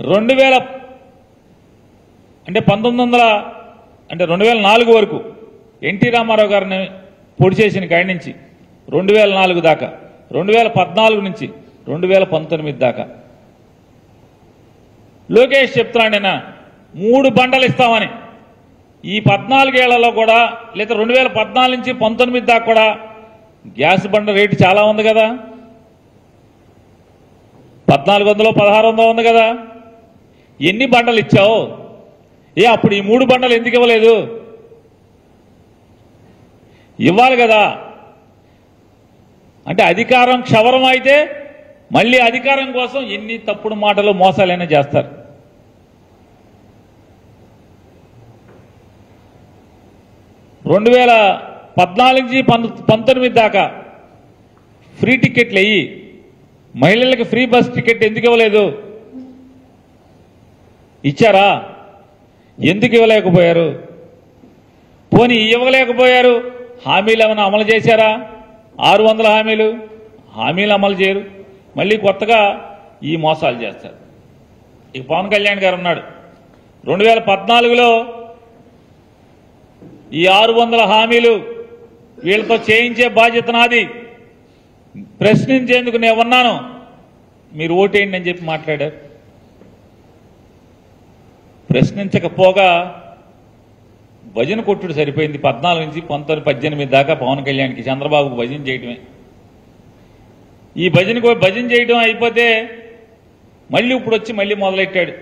2000 అంటే 2004 వరకు ఎన్టీ రామారావు గారిని పొడి చేసిన కాడి నుంచి 2004 దాకా 2014 నుంచి 2019 దాకా లోకేష్ చెప్తున్నాడు నేను 3 బండలు ఇస్తామని ఈ 14 ఏళ్లలో కూడా లేదా 2014 నుంచి 19 దాకా కూడా గ్యాస్ బండ రేటు చాలా ఉంది కదా 1400 1600 ఉంది కదా ఎన్ని బండలు ఇచ్చావు అప్పుడు ఈ 3 బండలు ఎందుకు ఇవ్వలేదు ఇవ్వాలి కదా అంటే అధికారం క్షవరం అయితే మళ్ళీ అధికారం కోసం ఎన్ని తప్పుడు మాటలు మోసాలైనా చేస్తారు 2014 నుంచి 19 దాకా ఫ్రీ టికెట్లు అయ్యి మహిళలకు ఫ్రీ బస్ టికెట్ ఎందుకు ఇవ్వలేదు ఇచ్చారా ఎందుకు ఇవ్వలేకపోయారు పోనీ ఇవ్వలేకపోయారు హామీలు ఏమైనా అమలు చేశారా 600 హామీలు అమలు చేయరు మళ్ళీ కొత్తగా ఈ మోసాలు చేస్తారు ఇక పవన్ కళ్యాణ్ గారు ఉన్నాడు 2014లో ఈ 600 హామీలు వీళ్ళతో చేయించే బాధ్యత నాది ప్రశ్నించేందుకు నేను ఉన్నాను మీరు ఓటేయండి అని చెప్పి మాట్లాడారు ప్రశ్నించకపోగా భజన కొట్టుడు సరిపోయింది 14 నుంచి 18 దాకా పవన్ కళ్యాణ్కి చంద్రబాబుకు భజన చేయటమే ఈ భజన చేయడం అయిపోతే మళ్ళీ ఇప్పుడు వచ్చి మళ్ళీ మొదలెట్టాడు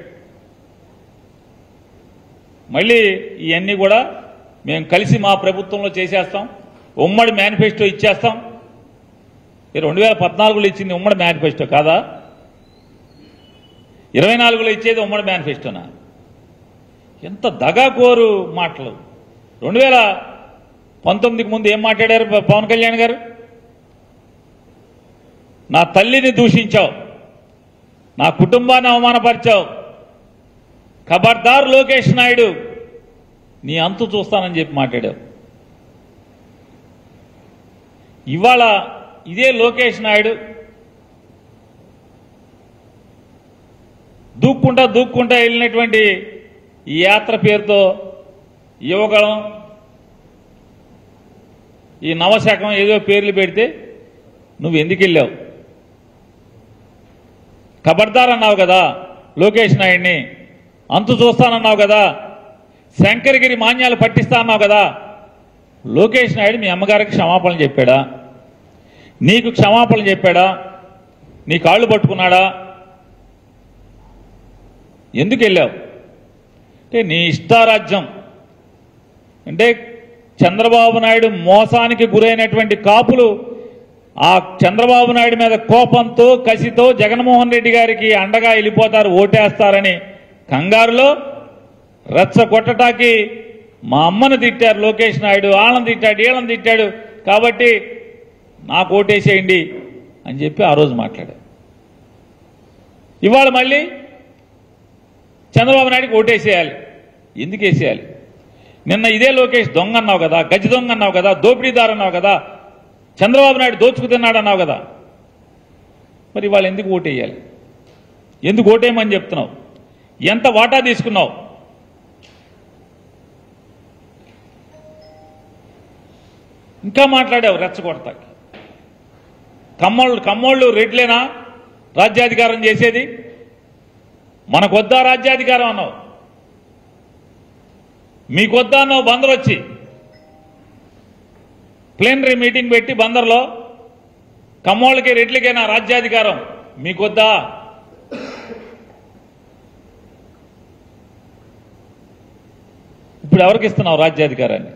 మళ్ళీ ఇవన్నీ కూడా మేము కలిసి మా ప్రభుత్వంలో చేసేస్తాం ఉమ్మడి మేనిఫెస్టో ఇచ్చేస్తాం 2014లో ఇచ్చింది ఉమ్మడి మేనిఫెస్టో కాదా 24లో ఇచ్చేది ఉమ్మడి మేనిఫెస్టోనా ఎంత దగాకోరు మాటలు 2019కి ముందు ఏం మాట్లాడారు పవన్ కళ్యాణ్ గారు నా తల్లిని దూషించావు నా కుటుంబాన్ని అవమానపరిచావు ఖబర్దార్ లోకేష్ నాయుడు నీ అంతు చూస్తానని చెప్పి మాట్లాడారు ఇవాళ ఇదే లోకేష్ నాయుడు దూక్కుంటా వెళ్ళినటువంటి ఈ యాత్ర పేరుతో యువగళం ఈ నవశకం ఏదో పేర్లు పెడితే నువ్వు ఎందుకు వెళ్ళావు ఖబర్దార్ అన్నావు కదా లోకేష్ నాయుడిని అంతు చూస్తానన్నావు కదా శంకరగిరి మాన్యాలు పట్టిస్తా అన్నావు కదా లోకేష్ నాయుడు మీ అమ్మగారికి క్షమాపణలు చెప్పాడా నీకు క్షమాపణలు చెప్పాడా నీ కాళ్ళు పట్టుకున్నాడా ఎందుకు వెళ్ళావు అంటే నీ ఇష్టారాజ్యం అంటే చంద్రబాబు నాయుడు మోసానికి గురైనటువంటి కాపులు ఆ చంద్రబాబు నాయుడు మీద కోపంతో కసితో జగన్మోహన్ రెడ్డి గారికి అండగా వెళ్ళిపోతారు ఓటేస్తారని కంగారులో రెచ్చగొట్టటానికి మా అమ్మను తిట్టారు లోకేష్ నాయుడు వాళ్ళని తిట్టాడు వీళ్ళని తిట్టాడు కాబట్టి నాకు ఓటేసేయండి అని చెప్పి ఆ రోజు మాట్లాడారు ఇవాళ మళ్ళీ చంద్రబాబు నాయుడికి ఓటేసేయాలి ఎందుకు వేసేయాలి నిన్న ఇదే లోకేష్ దొంగ అన్నావు కదా గజ దొంగ అన్నావు కదా దోపిడీదారు అన్నావు కదా చంద్రబాబు నాయుడు దోచుకు తిన్నాడు అన్నావు కదా మరి ఇవాళ ఎందుకు ఓటేయాలి ఎందుకు ఓటేయమని చెప్తున్నావు ఎంత వాటా తీసుకున్నావు ఇంకా మాట్లాడావు రెచ్చగొడతాకి కమ్మోళ్ళు రెడ్లేనా రాజ్యాధికారం చేసేది మనకొద్దా రాజ్యాధికారం అన్నావు మీకొద్దా అన్నావు బందర్ వచ్చి ప్లేనరీ మీటింగ్ పెట్టి బందర్లో కమ్మోళ్ళకి రెడ్లకైనా రాజ్యాధికారం మీకొద్దా ఇప్పుడు ఎవరికి ఇస్తున్నావు రాజ్యాధికారాన్ని